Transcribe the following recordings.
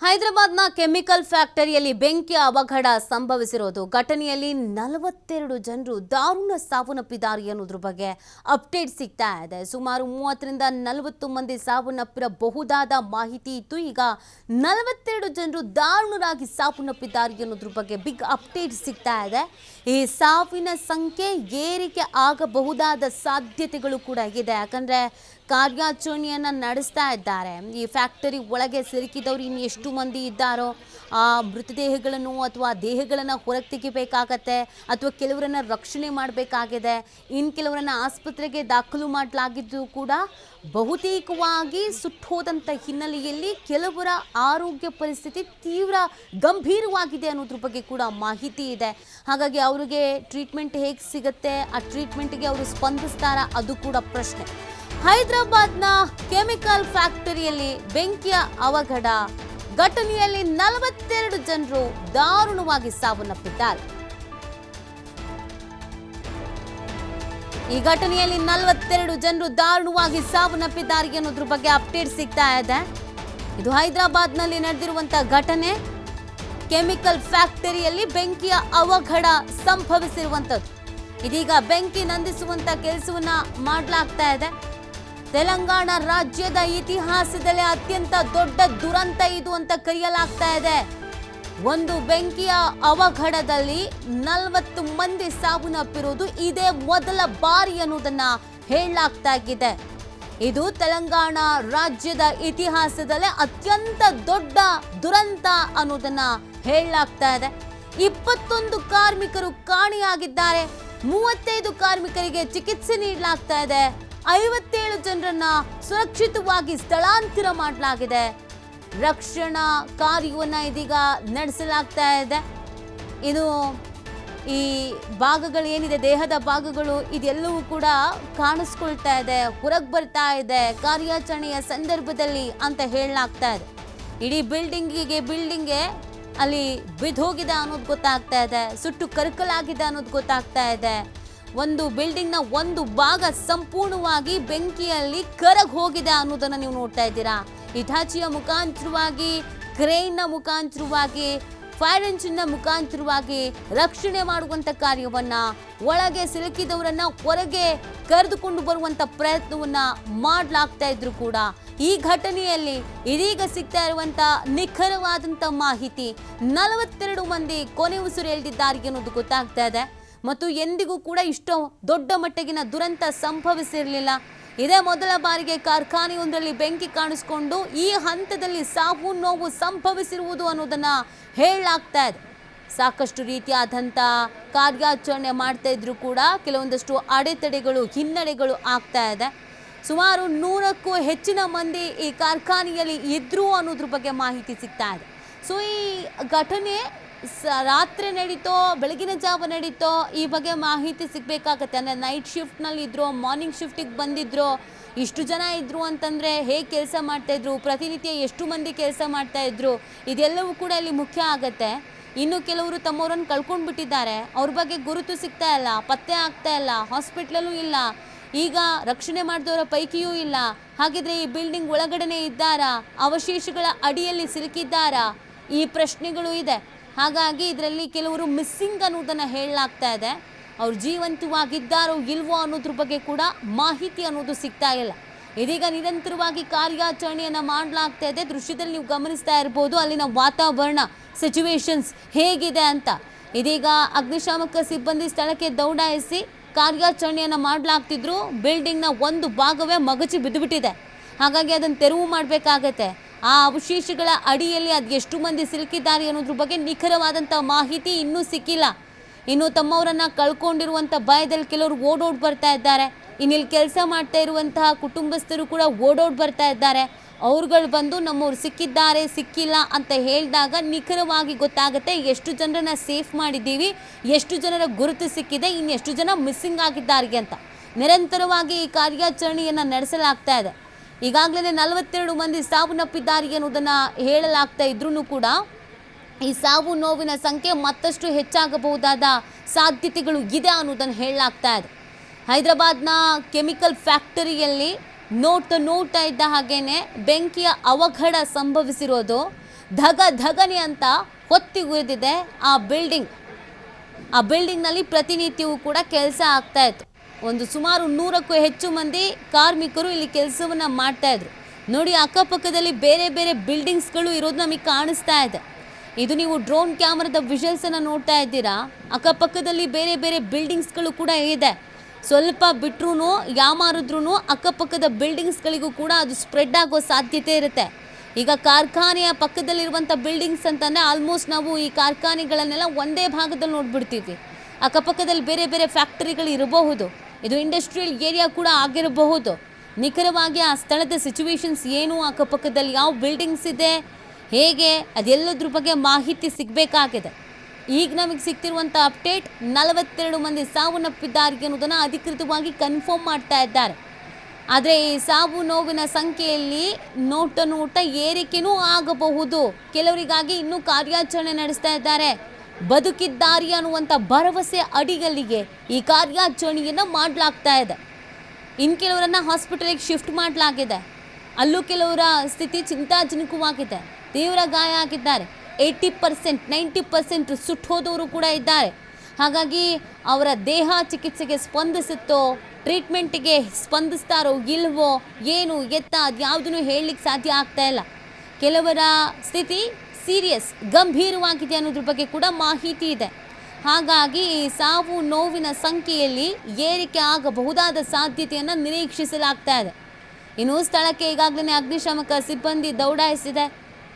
ಹೈದರಾಬಾದ್ನ ಕೆಮಿಕಲ್ ಫ್ಯಾಕ್ಟರಿಯಲ್ಲಿ ಬೆಂಕಿ ಅವಘಡ ಸಂಭವಿಸಿರೋದು. ಘಟನೆಯಲ್ಲಿ 42 ಜನರು ದಾರುಣ ಸಾವನ್ನಪ್ಪಿದ್ದಾರೆ ಅನ್ನೋದ್ರ ಬಗ್ಗೆ ಅಪ್ಡೇಟ್ ಸಿಗ್ತಾ ಇದೆ. ಸುಮಾರು 30ರಿಂದ 40 ಮಂದಿ ಸಾವನ್ನಪ್ಪಿರಬಹುದಾದ ಮಾಹಿತಿ ಇತ್ತು. ಈಗ 42 ಜನರು ದಾರುಣರಾಗಿ ಸಾವನ್ನಪ್ಪಿದ್ದಾರೆ ಅನ್ನೋದ್ರ ಬಗ್ಗೆ ಬಿಗ್ ಅಪ್ಡೇಟ್ ಸಿಗ್ತಾ ಇದೆ. ಈ ಸಾವಿನ ಸಂಖ್ಯೆ ಏರಿಕೆ ಆಗಬಹುದಾದ ಸಾಧ್ಯತೆಗಳು ಕೂಡ ಇದೆ. ಯಾಕಂದ್ರೆ ಕಾರ್ಯಾಚರಣೆಯನ್ನು ನಡೆಸ್ತಾ ಇದ್ದಾರೆ. ಈ ಫ್ಯಾಕ್ಟರಿ ಒಳಗೆ ಸಿಲುಕಿದವರು ಇನ್ನು ಎಷ್ಟು ಮಂದಿ ಇದ್ದಾರೋ ಆ ಮೃತದೇಹಗಳನ್ನು ಅಥವಾ ದೇಹಗಳನ್ನು ಹೊರಗೆ ತೆಗಿಬೇಕಾಗತ್ತೆ, ಅಥವಾ ಕೆಲವರನ್ನು ರಕ್ಷಣೆ ಮಾಡಬೇಕಾಗಿದೆ. ಇನ್ನು ಕೆಲವರನ್ನು ಆಸ್ಪತ್ರೆಗೆ ದಾಖಲು ಮಾಡಲಾಗಿದ್ದು ಕೂಡ ಬಹುತೇಕವಾಗಿ ಸುಟ್ಟೋದಂಥ ಹಿನ್ನೆಲೆಯಲ್ಲಿ ಕೆಲವರ ಆರೋಗ್ಯ ಪರಿಸ್ಥಿತಿ ತೀವ್ರ ಗಂಭೀರವಾಗಿದೆ ಅನ್ನೋದ್ರ ಬಗ್ಗೆ ಕೂಡ ಮಾಹಿತಿ ಇದೆ. ಹಾಗಾಗಿ ಅವರಿಗೆ ಟ್ರೀಟ್ಮೆಂಟ್ ಹೇಗೆ ಸಿಗುತ್ತೆ, ಆ ಟ್ರೀಟ್ಮೆಂಟ್ಗೆ ಅವರು ಸ್ಪಂದಿಸ್ತಾರಾ, ಅದು ಕೂಡ ಪ್ರಶ್ನೆ. ಹೈದರಾಬಾದ್ನ ಕೆಮಿಕಲ್ ಫ್ಯಾಕ್ಟರಿಯಲ್ಲಿ ಬೆಂಕಿಯ ಅವಘಡ. ಘಟನೆಯಲ್ಲಿ 42 ಜನರು ದಾರುಣವಾಗಿ ಸಾವನ್ನಪ್ಪಿದ್ದಾರೆ. ಈ ಘಟನೆಯಲ್ಲಿ 42 ಜನರು ದಾರುಣವಾಗಿ ಸಾವನ್ನಪ್ಪಿದ್ದಾರೆ ಅನ್ನೋದ್ರ ಬಗ್ಗೆ ಅಪ್ಡೇಟ್ ಸಿಗ್ತಾ ಇದೆ. ಇದು ಹೈದರಾಬಾದ್ನಲ್ಲಿ ನಡೆದಿರುವಂತಹ ಘಟನೆ. ಕೆಮಿಕಲ್ ಫ್ಯಾಕ್ಟರಿಯಲ್ಲಿ ಬೆಂಕಿಯ ಅವಘಡ ಸಂಭವಿಸಿರುವಂಥದ್ದು. ಇದೀಗ ಬೆಂಕಿ ನಂದಿಸುವಂತ ಕೆಲಸವನ್ನ ಮಾಡಲಾಗ್ತಾ ಇದೆ. ತೆಲಂಗಾಣ ರಾಜ್ಯದ ಇತಿಹಾಸದಲ್ಲಿ ಅತ್ಯಂತ ದೊಡ್ಡ ದುರಂತ ಇದು ಅಂತ ಕರೆಯಲಾಗ್ತಾ ಇದೆ. ಒಂದು ಬೆಂಕಿಯ ಅವಘಡದಲ್ಲಿ 40 ಮಂದಿ ಸಾವನ್ನಪ್ಪಿರುವುದು ಇದೇ ಮೊದಲ ಬಾರಿ ಅನ್ನೋದನ್ನ ಹೇಳಲಾಗ್ತಾ ಇದೆ. ಇದು ತೆಲಂಗಾಣ ರಾಜ್ಯದ ಇತಿಹಾಸದಲ್ಲಿ ಅತ್ಯಂತ ದೊಡ್ಡ ದುರಂತ ಅನ್ನೋದನ್ನ ಹೇಳಲಾಗ್ತಾ ಇದೆ. 21 ಕಾರ್ಮಿಕರು ಕಾಣೆಯಾಗಿದ್ದಾರೆ. 35 ಕಾರ್ಮಿಕರಿಗೆ ಚಿಕಿತ್ಸೆ ನೀಡಲಾಗ್ತಾ ಇದೆ. 57 ಜನರನ್ನ ಸುರಕ್ಷಿತವಾಗಿ ಸ್ಥಳಾಂತರ ಮಾಡಲಾಗಿದೆ. ರಕ್ಷಣಾ ಕಾರ್ಯವನ್ನ ಇದೀಗ ನಡೆಸಲಾಗ್ತಾ ಇದೆ. ಇದು ಈ ಭಾಗಗಳು ಏನಿದೆ, ದೇಹದ ಭಾಗಗಳು, ಇದೆಲ್ಲವೂ ಕೂಡ ಕಾಣಿಸ್ಕೊಳ್ತಾ ಇದೆ, ಹೊರಗೆ ಬರ್ತಾ ಇದೆ ಕಾರ್ಯಾಚರಣೆಯ ಸಂದರ್ಭದಲ್ಲಿ ಅಂತ ಹೇಳಲಾಗ್ತಾ ಇದೆ. ಇಡೀ ಬಿಲ್ಡಿಂಗ್ಗೆ ಅಲ್ಲಿ ಬಿದ್ದೋಗಿದೆ ಅನ್ನೋದು ಗೊತ್ತಾಗ್ತಾ ಇದೆ. ಸುಟ್ಟು ಕರಕಲಾಗಿದೆ ಅನ್ನೋದು ಗೊತ್ತಾಗ್ತಾ ಇದೆ. ಒಂದು ಬಿಲ್ಡಿಂಗ್ನ ಒಂದು ಭಾಗ ಸಂಪೂರ್ಣವಾಗಿ ಬೆಂಕಿಯಲ್ಲಿ ಕರಗಿ ಹೋಗಿದೆ ಅನ್ನೋದನ್ನ ನೀವು ನೋಡ್ತಾ ಇದ್ದೀರಾ. ಇಟಾಚಿಯ ಮುಖಾಂತರವಾಗಿ, ಕ್ರೇನ್ನ ಮುಖಾಂತರವಾಗಿ, ಫೈರ್ ಎಂಜಿನ್ನ ಮುಖಾಂತರವಾಗಿ ರಕ್ಷಣೆ ಮಾಡುವಂತ ಕಾರ್ಯವನ್ನ, ಒಳಗೆ ಸಿಲುಕಿದವರನ್ನ ಹೊರಗೆ ಕರೆದುಕೊಂಡು ಬರುವಂತ ಪ್ರಯತ್ನವನ್ನ ಮಾಡಲಾಗ್ತಾ ಇದ್ರು ಕೂಡ ಈ ಘಟನೆಯಲ್ಲಿ ಇದೀಗ ಸಿಗ್ತಾ ಇರುವಂತ ನಿಖರವಾದಂತ ಮಾಹಿತಿ 42 ಮಂದಿ ಕೊನೆ ಉಸಿರು ಎಳೆದಿದ್ದಾರೆ ಅನ್ನೋದು ಗೊತ್ತಾಗ್ತಾ ಇದೆ. ಮತ್ತು ಎಂದಿಗೂ ಕೂಡ ಇಷ್ಟು ದೊಡ್ಡ ಮಟ್ಟಿಗಿನ ದುರಂತ ಸಂಭವಿಸಿರಲಿಲ್ಲ. ಇದೇ ಮೊದಲ ಬಾರಿಗೆ ಕಾರ್ಖಾನೆಯೊಂದರಲ್ಲಿ ಬೆಂಕಿ ಕಾಣಿಸ್ಕೊಂಡು ಈ ಹಂತದಲ್ಲಿ ಸಾವು ನೋವು ಸಂಭವಿಸಿರುವುದು ಅನ್ನೋದನ್ನ ಹೇಳಲಾಗ್ತಾ ಇದೆ. ಸಾಕಷ್ಟು ರೀತಿಯಾದಂಥ ಕಾರ್ಯಾಚರಣೆ ಮಾಡ್ತಾ ಇದ್ರು ಕೂಡ ಕೆಲವೊಂದಷ್ಟು ಅಡೆತಡೆಗಳು, ಹಿನ್ನಡೆಗಳು ಆಗ್ತಾ ಇದೆ. ಸುಮಾರು 100ಕ್ಕೂ ಹೆಚ್ಚಿನ ಮಂದಿ ಈ ಕಾರ್ಖಾನೆಯಲ್ಲಿ ಇದ್ರು ಅನ್ನೋದ್ರ ಬಗ್ಗೆ ಮಾಹಿತಿ ಸಿಗ್ತಾ ಇದೆ. ಸೊ ಈ ಘಟನೆ ರಾತ್ರಿ ನಡೀತೋ ಬೆಳಗಿನ ಜಾವ ನಡೀತೋ ಈ ಬಗ್ಗೆ ಮಾಹಿತಿ ಸಿಗಬೇಕಾಗತ್ತೆ. ಅಂದರೆ ನೈಟ್ ಶಿಫ್ಟ್ನಲ್ಲಿ ಇದ್ರು, ಮಾರ್ನಿಂಗ್ ಶಿಫ್ಟಿಗೆ ಬಂದಿದ್ರು, ಇಷ್ಟು ಜನ ಇದ್ರು ಅಂತಂದರೆ ಹೇಗೆ ಕೆಲಸ ಮಾಡ್ತಾಯಿದ್ರು, ಪ್ರತಿನಿತ್ಯ ಎಷ್ಟು ಮಂದಿ ಕೆಲಸ ಮಾಡ್ತಾಯಿದ್ರು, ಇದೆಲ್ಲವೂ ಕೂಡ ಇಲ್ಲಿ ಮುಖ್ಯ ಆಗುತ್ತೆ. ಇನ್ನು ಕೆಲವರು ತಮ್ಮವರನ್ನು ಕಳ್ಕೊಂಡು ಬಿಟ್ಟಿದ್ದಾರೆ. ಅವ್ರ ಬಗ್ಗೆ ಗುರುತು ಸಿಗ್ತಾ ಇಲ್ಲ, ಪತ್ತೆ ಆಗ್ತಾ ಇಲ್ಲ, ಹಾಸ್ಪಿಟ್ಲಲ್ಲೂ ಇಲ್ಲ, ಈಗ ರಕ್ಷಣೆ ಮಾಡಿದವರ ಪೈಕಿಯೂ ಇಲ್ಲ. ಹಾಗಿದ್ರೆ ಈ ಬಿಲ್ಡಿಂಗ್ ಒಳಗಡೆನೆ ಇದ್ದಾರಾ, ಅವಶೇಷಗಳ ಅಡಿಯಲ್ಲಿ ಸಿಲುಕಿದ್ದಾರಾ, ಈ ಪ್ರಶ್ನೆಗಳು ಇದೆ. ಹಾಗಾಗಿ ಇದರಲ್ಲಿ ಕೆಲವರು ಮಿಸ್ಸಿಂಗ್ ಅನ್ನೋದನ್ನು ಹೇಳಲಾಗ್ತಾ ಇದೆ. ಅವ್ರು ಜೀವಂತವಾಗಿದ್ದಾರೋ ಇಲ್ವೋ ಅನ್ನೋದ್ರ ಬಗ್ಗೆ ಕೂಡ ಮಾಹಿತಿ ಅನ್ನೋದು ಸಿಗ್ತಾ ಇಲ್ಲ. ಇದೀಗ ನಿರಂತರವಾಗಿ ಕಾರ್ಯಾಚರಣೆಯನ್ನು ಮಾಡಲಾಗ್ತಾ ಇದೆ. ದೃಶ್ಯದಲ್ಲಿ ನೀವು ಗಮನಿಸ್ತಾ ಇರ್ಬೋದು ಅಲ್ಲಿನ ವಾತಾವರಣ, ಸಿಚುವೇಶನ್ಸ್ ಹೇಗಿದೆ ಅಂತ. ಇದೀಗ ಅಗ್ನಿಶಾಮಕ ಸಿಬ್ಬಂದಿ ಸ್ಥಳಕ್ಕೆ ದೌಡಾಯಿಸಿ ಕಾರ್ಯಾಚರಣೆಯನ್ನು ಮಾಡಲಾಗ್ತಿದ್ರು. ಬಿಲ್ಡಿಂಗ್ನ ಒಂದು ಭಾಗವೇ ಮಗಚಿ ಬಿದ್ದುಬಿಟ್ಟಿದೆ. ಹಾಗಾಗಿ ಅದನ್ನು ತೆರವು ಮಾಡಬೇಕಾಗತ್ತೆ. ಆ ಅವಶೇಷಗಳ ಅಡಿಯಲ್ಲಿ ಅದು ಎಷ್ಟು ಮಂದಿ ಸಿಲುಕಿದ್ದಾರೆ ಅನ್ನೋದ್ರ ಬಗ್ಗೆ ನಿಖರವಾದಂಥ ಮಾಹಿತಿ ಇನ್ನೂ ಸಿಕ್ಕಿಲ್ಲ. ಇನ್ನು ತಮ್ಮವರನ್ನು ಕಳ್ಕೊಂಡಿರುವಂಥ ಭಯದಲ್ಲಿ ಕೆಲವರು ಓಡೋಡಿ ಬರ್ತಾ ಇದ್ದಾರೆ. ಇನ್ನಿಲ್ಲಿ ಕೆಲಸ ಮಾಡ್ತಾ ಇರುವಂತಹ ಕುಟುಂಬಸ್ಥರು ಕೂಡ ಓಡೋಡಿ ಬರ್ತಾ ಇದ್ದಾರೆ. ಅವ್ರುಗಳು ಬಂದು ನಮ್ಮವ್ರು ಸಿಕ್ಕಿದ್ದಾರೆ, ಸಿಕ್ಕಿಲ್ಲ ಅಂತ ಹೇಳಿದಾಗ ನಿಖರವಾಗಿ ಗೊತ್ತಾಗುತ್ತೆ ಎಷ್ಟು ಜನರನ್ನ ಸೇಫ್ ಮಾಡಿದ್ದೀವಿ, ಎಷ್ಟು ಜನರ ಗುರುತು ಸಿಕ್ಕಿದೆ, ಇನ್ನೆಷ್ಟು ಜನ ಮಿಸ್ಸಿಂಗ್ ಆಗಿದ್ದಾರೆ ಅಂತ. ನಿರಂತರವಾಗಿ ಈ ಕಾರ್ಯಾಚರಣೆಯನ್ನು ನಡೆಸಲಾಗ್ತಾ ಇದೆ. ಈಗಾಗಲೇ 42 ಮಂದಿ ಸಾವನ್ನಪ್ಪಿದ್ದಾರೆ ಅನ್ನೋದನ್ನು ಹೇಳಲಾಗ್ತಾ ಇದ್ರೂ ಕೂಡ ಈ ಸಾವು ನೋವಿನ ಸಂಖ್ಯೆ ಮತ್ತಷ್ಟು ಹೆಚ್ಚಾಗಬಹುದಾದ ಸಾಧ್ಯತೆಗಳು ಇದೆ ಅನ್ನೋದನ್ನು ಹೇಳಲಾಗ್ತಾ ಇದೆ. ಹೈದರಾಬಾದ್ನ ಕೆಮಿಕಲ್ ಫ್ಯಾಕ್ಟರಿಯಲ್ಲಿ ನೋಡ್ತಾ ಇದ್ದ ಹಾಗೇನೆ ಬೆಂಕಿಯ ಅವಘಡ ಸಂಭವಿಸಿರೋದು. ಧಗ ಧಗನೆ ಅಂತ ಹೊತ್ತಿ ಉರಿದಿದೆ ಆ ಬಿಲ್ಡಿಂಗ್ನಲ್ಲಿ ಪ್ರತಿನಿತ್ಯವೂ ಕೂಡ ಕೆಲಸ ಆಗ್ತಾ ಇತ್ತು. ಒಂದು ಸುಮಾರು 100ಕ್ಕೂ ಹೆಚ್ಚು ಮಂದಿ ಕಾರ್ಮಿಕರು ಇಲ್ಲಿ ಕೆಲಸವನ್ನು ಮಾಡ್ತಾ ಇದ್ರು. ನೋಡಿ, ಅಕ್ಕಪಕ್ಕದಲ್ಲಿ ಬೇರೆ ಬೇರೆ ಬಿಲ್ಡಿಂಗ್ಸ್ಗಳು ಇರೋದು ನಮಗೆ ಕಾಣಿಸ್ತಾ ಇದೆ. ಇದು ನೀವು ಡ್ರೋನ್ ಕ್ಯಾಮರಾದ ವಿಜುವಲ್ಸನ್ನು ನೋಡ್ತಾ ಇದ್ದೀರಾ. ಅಕ್ಕಪಕ್ಕದಲ್ಲಿ ಬೇರೆ ಬೇರೆ ಬಿಲ್ಡಿಂಗ್ಸ್ಗಳು ಕೂಡ ಇದೆ. ಸ್ವಲ್ಪ ಬಿಟ್ರೂ ಯಾಮಾರಿದ್ರೂ ಅಕ್ಕಪಕ್ಕದ ಬಿಲ್ಡಿಂಗ್ಸ್ಗಳಿಗೂ ಕೂಡ ಅದು ಸ್ಪ್ರೆಡ್ ಆಗೋ ಸಾಧ್ಯತೆ ಇರುತ್ತೆ. ಈಗ ಕಾರ್ಖಾನೆಯ ಪಕ್ಕದಲ್ಲಿರುವಂಥ ಬಿಲ್ಡಿಂಗ್ಸ್ ಅಂತಂದರೆ ಆಲ್ಮೋಸ್ಟ್ ನಾವು ಈ ಕಾರ್ಖಾನೆಗಳನ್ನೆಲ್ಲ ಒಂದೇ ಭಾಗದಲ್ಲಿ ನೋಡ್ಬಿಡ್ತೀವಿ. ಅಕ್ಕಪಕ್ಕದಲ್ಲಿ ಬೇರೆ ಬೇರೆ ಫ್ಯಾಕ್ಟರಿಗಳು ಇರಬಹುದು. ಇದು ಇಂಡಸ್ಟ್ರಿಯಲ್ ಏರಿಯಾ ಕೂಡ ಆಗಿರಬಹುದು. ನಿಖರವಾಗಿ ಆ ಸ್ಥಳದ ಸಿಚುವೇಶನ್ಸ್ ಏನು, ಅಕ್ಕಪಕ್ಕದಲ್ಲಿ ಯಾವ ಬಿಲ್ಡಿಂಗ್ಸ್ ಇದೆ, ಹೇಗೆ, ಅದೆಲ್ಲದ್ರ ಬಗ್ಗೆ ಮಾಹಿತಿ ಸಿಗಬೇಕಾಗಿದೆ. ಈಗ ನಮಗೆ ಸಿಗ್ತಿರುವಂಥ ಅಪ್ಡೇಟ್ 42 ಮಂದಿ ಸಾವನ್ನಪ್ಪಿದ್ದಾರೆ ಅನ್ನೋದನ್ನು ಅಧಿಕೃತವಾಗಿ ಕನ್ಫರ್ಮ್ ಮಾಡ್ತಾ ಇದ್ದಾರೆ. ಆದರೆ ಈ ಸಾವು ನೋವಿನ ಸಂಖ್ಯೆಯಲ್ಲಿ ನೋಟ ಏರಿಕೆನೂ ಆಗಬಹುದು. ಕೆಲವರಿಗಾಗಿ ಇನ್ನೂ ಕಾರ್ಯಾಚರಣೆ ನಡೆಸ್ತಾ ಇದ್ದಾರೆ. ಬದುಕಿದ್ದಾರೆ ಅನ್ನುವಂಥ ಭರವಸೆ ಅಡಿಗಲ್ಲಿಗೆ ಈ ಕಾರ್ಯಾಚರಣೆಯನ್ನು ಮಾಡಲಾಗ್ತಾ ಇದೆ. ಇನ್ನು ಕೆಲವರನ್ನು ಹಾಸ್ಪಿಟಲಿಗೆ ಶಿಫ್ಟ್ ಮಾಡಲಾಗಿದೆ. ಅಲ್ಲೂ ಕೆಲವರ ಸ್ಥಿತಿ ಚಿಂತಾಜನಕವಾಗಿದೆ. ತೀವ್ರ ಗಾಯ ಆಗಿದ್ದಾರೆ. 80% 90% ಸುಟ್ಟೋದವರು ಕೂಡ ಇದ್ದಾರೆ. ಹಾಗಾಗಿ ಅವರ ದೇಹ ಚಿಕಿತ್ಸೆಗೆ ಸ್ಪಂದಿಸುತ್ತೋ, ಟ್ರೀಟ್ಮೆಂಟಿಗೆ ಸ್ಪಂದಿಸ್ತಾರೋ ಇಲ್ವೋ, ಏನು ಎತ್ತ ಅದ್ಯಾವುದನ್ನು ಹೇಳಲಿಕ್ಕೆ ಸಾಧ್ಯ ಆಗ್ತಾ ಇಲ್ಲ. ಕೆಲವರ ಸ್ಥಿತಿ ಸೀರಿಯಸ್, ಗಂಭೀರವಾಗಿದೆ ಅನ್ನೋದ್ರ ಬಗ್ಗೆ ಕೂಡ ಮಾಹಿತಿ ಇದೆ. ಹಾಗಾಗಿ ಈ ಸಾವು ನೋವಿನ ಸಂಖ್ಯೆಯಲ್ಲಿ ಏರಿಕೆ ಆಗಬಹುದಾದ ಸಾಧ್ಯತೆಯನ್ನು ನಿರೀಕ್ಷಿಸಲಾಗ್ತಾ ಇದೆ. ಇನ್ನು ಸ್ಥಳಕ್ಕೆ ಈಗಾಗಲೇ ಅಗ್ನಿಶಾಮಕ ಸಿಬ್ಬಂದಿ ದೌಡಾಯಿಸಿದೆ.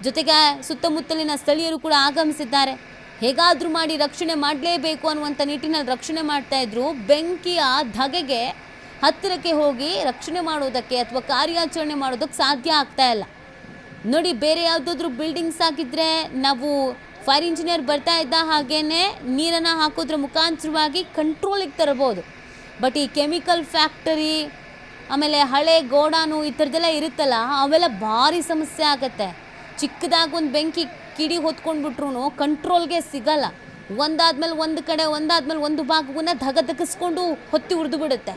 ಜೊತೆಗೆ ಸುತ್ತಮುತ್ತಲಿನ ಸ್ಥಳೀಯರು ಕೂಡ ಆಗಮಿಸಿದ್ದಾರೆ. ಹೇಗಾದರೂ ಮಾಡಿ ರಕ್ಷಣೆ ಮಾಡಲೇಬೇಕು ಅನ್ನುವಂಥ ನಿಟ್ಟಿನಲ್ಲಿ ರಕ್ಷಣೆ ಮಾಡ್ತಾ ಇದ್ರು. ಬೆಂಕಿಯ ಧಗೆಗೆ ಹತ್ತಿರಕ್ಕೆ ಹೋಗಿ ರಕ್ಷಣೆ ಮಾಡೋದಕ್ಕೆ ಅಥವಾ ಕಾರ್ಯಾಚರಣೆ ಮಾಡೋದಕ್ಕೆ ಸಾಧ್ಯ ಆಗ್ತಾ ಇಲ್ಲ. ನೋಡಿ, ಬೇರೆ ಯಾವುದಾದ್ರೂ ಬಿಲ್ಡಿಂಗ್ಸ್ ಆಗಿದ್ದರೆ ನಾವು ಫೈರ್ ಇಂಜಿನಿಯರ್ ಬರ್ತಾ ಇದ್ದ ಹಾಗೇನೆ ನೀರನ್ನು ಹಾಕೋದ್ರ ಮುಖಾಂತರವಾಗಿ ಕಂಟ್ರೋಲಿಗೆ ತರಬಹುದು. ಬಟ್ ಈ ಕೆಮಿಕಲ್ ಫ್ಯಾಕ್ಟರಿ, ಆಮೇಲೆ ಹಳೆ ಗೋಡಾನು ಈ ಥರದ್ದೆಲ್ಲ ಇರುತ್ತಲ್ಲ, ಅವೆಲ್ಲ ಭಾರಿ ಸಮಸ್ಯೆ ಆಗುತ್ತೆ. ಚಿಕ್ಕದಾಗಿ ಒಂದು ಬೆಂಕಿ ಕಿಡಿ ಹೊತ್ಕೊಂಡ್ಬಿಟ್ರು ಕಂಟ್ರೋಲ್ಗೆ ಸಿಗಲ್ಲ. ಒಂದಾದ್ಮೇಲೆ ಒಂದು ಕಡೆ, ಒಂದಾದ್ಮೇಲೆ ಒಂದು ಭಾಗವನ್ನು ಧಗಧಗಿಸ್ಕೊಂಡು ಹೊತ್ತಿ ಉರಿದು ಬಿಡುತ್ತೆ.